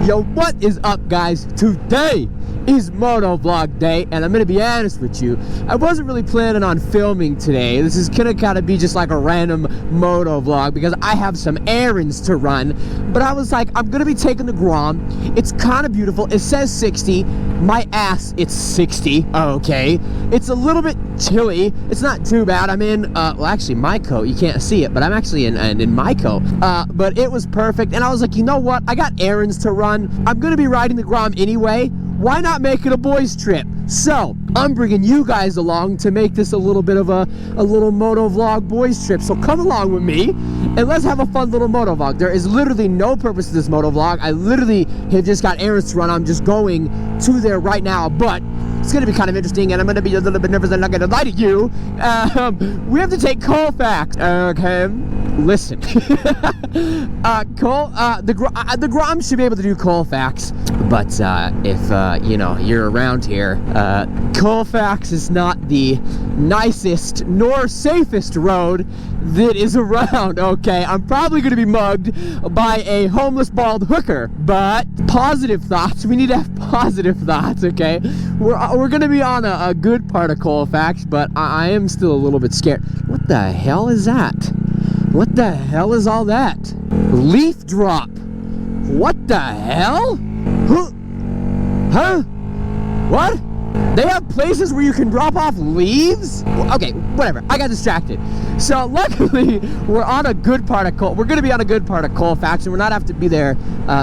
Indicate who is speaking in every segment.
Speaker 1: Yo, what is up, guys? Today is motovlog day, and I'm gonna be honest with you, I wasn't really planning on filming today. This is gonna kind of be just like a random motovlog because I have some errands to run, but I was like, I'm gonna be taking the Grom. It's kind of beautiful. It says 60. My ass, it's 60. Okay, it's a little bit chilly. It's not too bad. I'm in well, actually my coat, you can't see it, but I'm actually in my coat, but it was perfect. And I was like, you know what, I got errands to run. I'm gonna be riding the Grom anyway. Why not make it a boys trip? So I'm bringing you guys along to make this a little bit of a little motovlog boys trip. So come along with me and let's have a fun little motovlog. There is literally no purpose to this motovlog. I literally have just got errands to run. I'm just going to there right now, but it's gonna be kind of interesting, and I'm gonna be a little bit nervous. I'm not gonna lie to you. We have to take Colfax. Okay, listen. The Grom should be able to do Colfax, but if you know, you're around here, Colfax is not the nicest nor safest road that is around. Okay, I'm probably gonna be mugged by a homeless bald hooker, but positive thoughts. We need to have positive thoughts. Okay, we're gonna be on a good part of Colfax, but I am still a little bit scared. What the hell is that? What the hell is all that? Leaf drop. What the hell? Huh? What? They have places where you can drop off leaves? Okay, whatever. I got distracted. So luckily, we're on a good part of We're going to be on a good part of Colfax, and we're not have to be there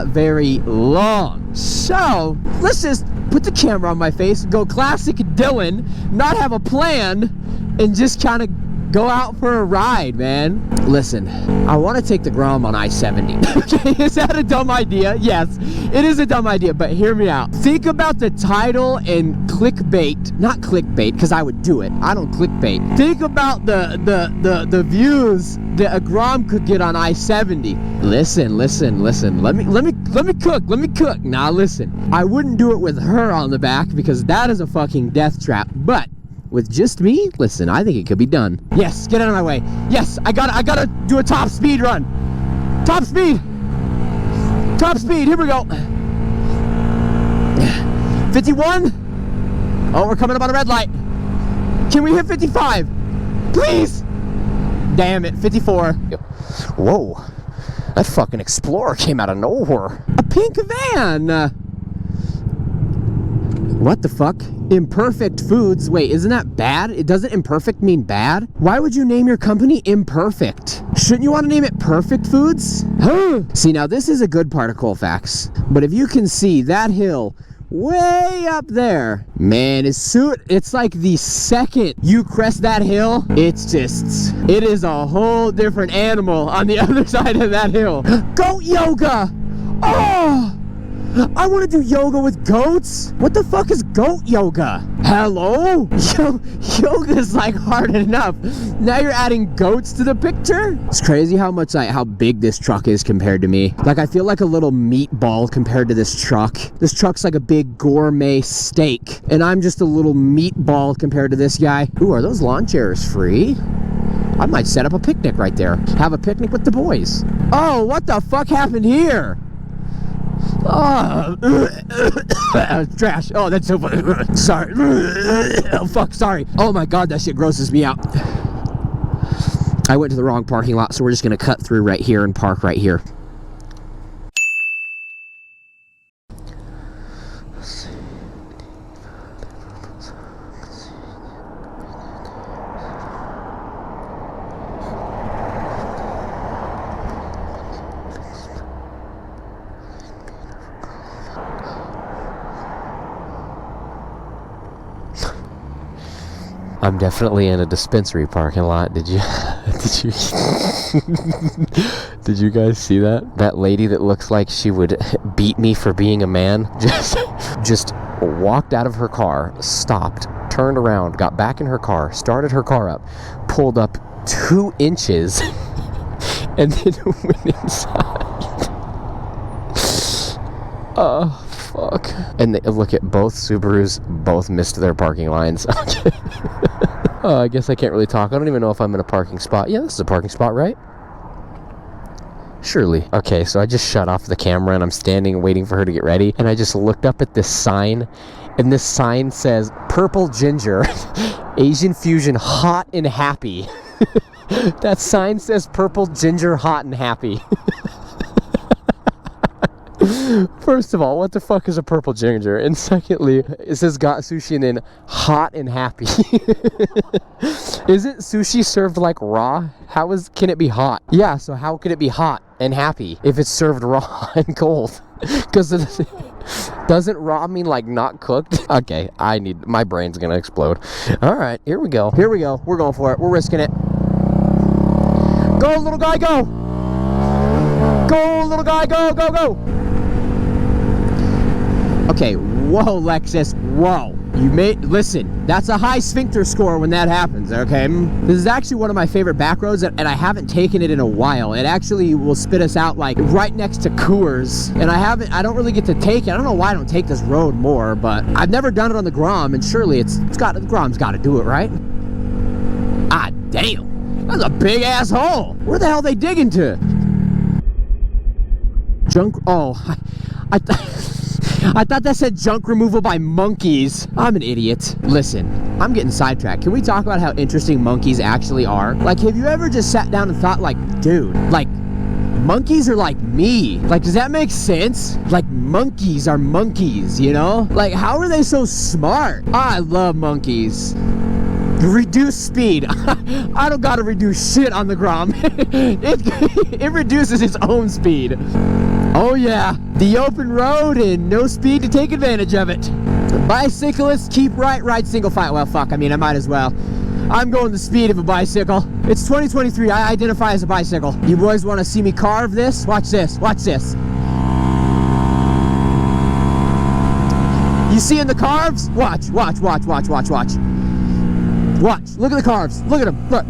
Speaker 1: very long. So let's just put the camera on my face, go classic Dylan, not have a plan, and just kind of go out for a ride, man. Listen, I want to take the Grom on I-70. Okay, is that a dumb idea? Yes, it is a dumb idea, but hear me out. Think about the title and clickbait. Not clickbait, because I would do it. I don't clickbait. Think about the views that a Grom could get on I-70. Listen. Let me cook. Now listen, I wouldn't do it with her on the back because that is a fucking death trap, but with just me, listen, I think it could be done. Yes, get out of my way. Yes, I gotta do a top speed run. Top speed, here we go. 51. Oh, we're coming up on a red light. Can we hit 55? Please. Damn it, 54. Whoa, that fucking Explorer came out of nowhere. A pink van. What the fuck? Imperfect Foods. Wait, isn't that bad? It doesn't imperfect mean bad? Why would you name your company Imperfect? Shouldn't you want to name it Perfect Foods? See, now this is a good part of Colfax, but if you can see that hill way up there, man, it's like the second you crest that hill, it is a whole different animal on the other side of that hill. Goat yoga! Oh! I want to do yoga with goats. What the fuck is goat yoga? Hello? Yoga is like hard enough. Now you're adding goats to the picture? It's crazy how big this truck is compared to me. Like, I feel like a little meatball compared to this truck. This truck's like a big gourmet steak, and I'm just a little meatball compared to this guy. Ooh, are those lawn chairs free? I might set up a picnic right there. Have a picnic with the boys. Oh, what the fuck happened here? Oh, trash. Oh, that's so funny. Sorry. Oh, fuck, sorry. Oh my god, that shit grosses me out. I went to the wrong parking lot, so we're just gonna cut through right here and park right here. I'm definitely in a dispensary parking lot. Did you did you guys see that? That lady that looks like she would beat me for being a man just walked out of her car, stopped, turned around, got back in her car, started her car up, pulled up 2 inches, and then went inside. Oh, fuck. And look at both Subarus, both missed their parking lines. Okay. I guess I can't really talk. I don't even know if I'm in a parking spot. Yeah, this is a parking spot, right? Surely. Okay, so I just shut off the camera and I'm standing waiting for her to get ready. And I just looked up at this sign. And this sign says, Purple Ginger, Asian Fusion, hot and happy. That sign says Purple Ginger, hot and happy. First of all, what the fuck is a purple ginger? And secondly, it says got sushi and then hot and happy. Isn't sushi served like raw? Can it be hot? Yeah, so how can it be hot and happy if it's served raw and cold? Because doesn't raw mean like not cooked? Okay, my brain's gonna explode. All right, here we go. Here we go. We're going for it. We're risking it. Go, little guy, go! Go, little guy, go, go, go! Okay, whoa, Lexus, whoa. Listen, that's a high sphincter score when that happens, okay? This is actually one of my favorite back roads, and I haven't taken it in a while. It actually will spit us out, like, right next to Coors, and I don't really get to take it. I don't know why I don't take this road more, but I've never done it on the Grom, and surely the Grom's got to do it, right? Ah, damn. That's a big-ass hole. Where the hell are they digging to? Junk, I thought that said junk removal by monkeys. I'm an idiot. Listen, I'm getting sidetracked. Can we talk about how interesting monkeys actually are? Like, have you ever just sat down and thought, like, dude, like, monkeys are like me. Like, does that make sense? Like, monkeys are monkeys, you know? Like, how are they so smart? I love monkeys. Reduce speed. I don't gotta reduce shit on the Grom. It reduces its own speed. Oh yeah, the open road and no speed to take advantage of it. Bicyclists keep right, ride single file. Well, fuck, I mean, I might as well. I'm going the speed of a bicycle. It's 2023, I identify as a bicycle. You boys wanna see me carve this? Watch this, watch this. You seeing the carves? Watch, watch, watch, watch, watch, watch. Watch, look at the carves, look at them, look.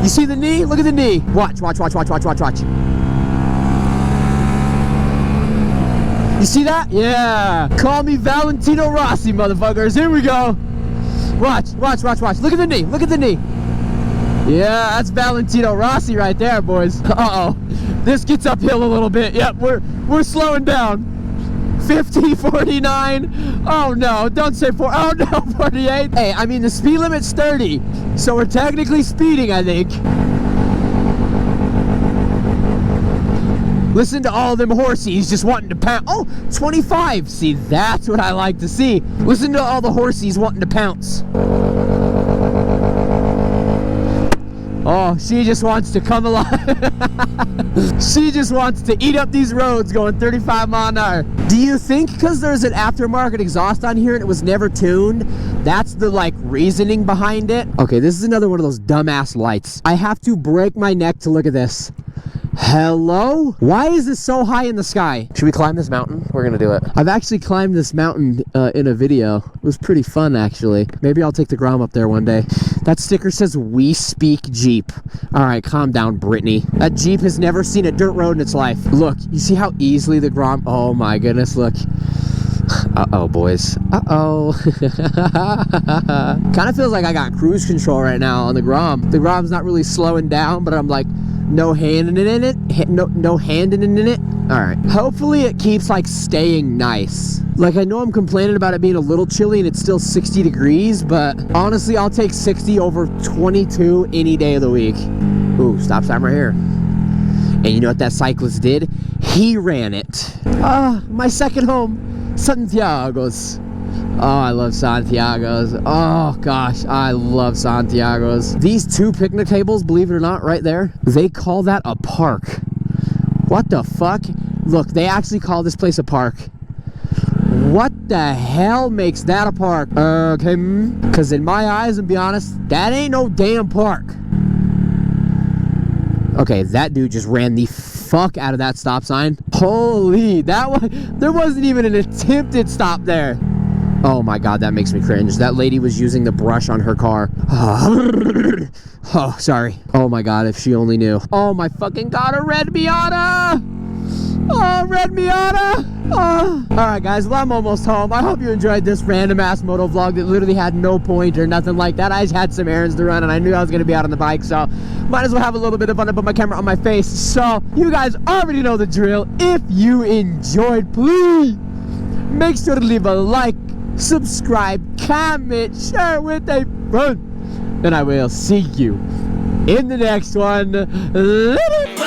Speaker 1: You see the knee? Look at the knee. Watch, watch, watch, watch, watch, watch, watch. You see that? Yeah. Call me Valentino Rossi, motherfuckers. Here we go. Watch, watch, watch, watch. Look at the knee, look at the knee. Yeah, that's Valentino Rossi right there, boys. Uh-oh. This gets uphill a little bit. Yep, we're slowing down. 50, 49. Oh no, don't say 4. Oh no, 48. Hey, I mean the speed limit's 30, so we're technically speeding, I think. Listen to all them horsies just wanting to pounce. Oh, 25. See, that's what I like to see. Listen to all the horsies wanting to pounce. Oh, she just wants to come alive. She just wants to eat up these roads going 35 miles an hour. Do you think because there's an aftermarket exhaust on here and it was never tuned, that's the, like, reasoning behind it? Okay, this is another one of those dumbass lights. I have to break my neck to look at this. Hello? Why is this so high in the sky? Should we climb this mountain? We're gonna do it. I've actually climbed this mountain in a video. It was pretty fun, actually. Maybe I'll take the Grom up there one day. That sticker says, "We speak Jeep." All right, calm down, Brittany. That Jeep has never seen a dirt road in its life. Look, you see how easily the Grom... Oh my goodness, look. Uh-oh, boys. Uh-oh. Kind of feels like I got cruise control right now on the Grom. The Grom's not really slowing down, but I'm like... No handing in it. No handing in it. All right. Hopefully it keeps like staying nice. Like I know I'm complaining about it being a little chilly and it's still 60 degrees, but honestly I'll take 60 over 22 any day of the week. Ooh, stop sign right here. And you know what that cyclist did? He ran it. Ah, my second home, Santiago's. Oh, I love Santiago's. Oh, gosh, I love Santiago's. These two picnic tables, believe it or not, right there, they call that a park. What the fuck? Look, they actually call this place a park. What the hell makes that a park? Okay, because in my eyes, and be honest, that ain't no damn park. Okay, that dude just ran the fuck out of that stop sign. Holy, there wasn't even an attempted stop there. Oh my god, that makes me cringe. That lady was using the brush on her car. Oh, sorry. Oh my god, if she only knew. Oh my fucking god, a red Miata! Oh, red Miata! Alright guys, well I'm almost home. I hope you enjoyed this random ass moto vlog that literally had no point or nothing like that. I just had some errands to run and I knew I was going to be out on the bike, so might as well have a little bit of fun and put my camera on my face. So you guys already know the drill. If you enjoyed, please make sure to leave a like, subscribe, comment, share with a friend, and I will see you in the next one. Later.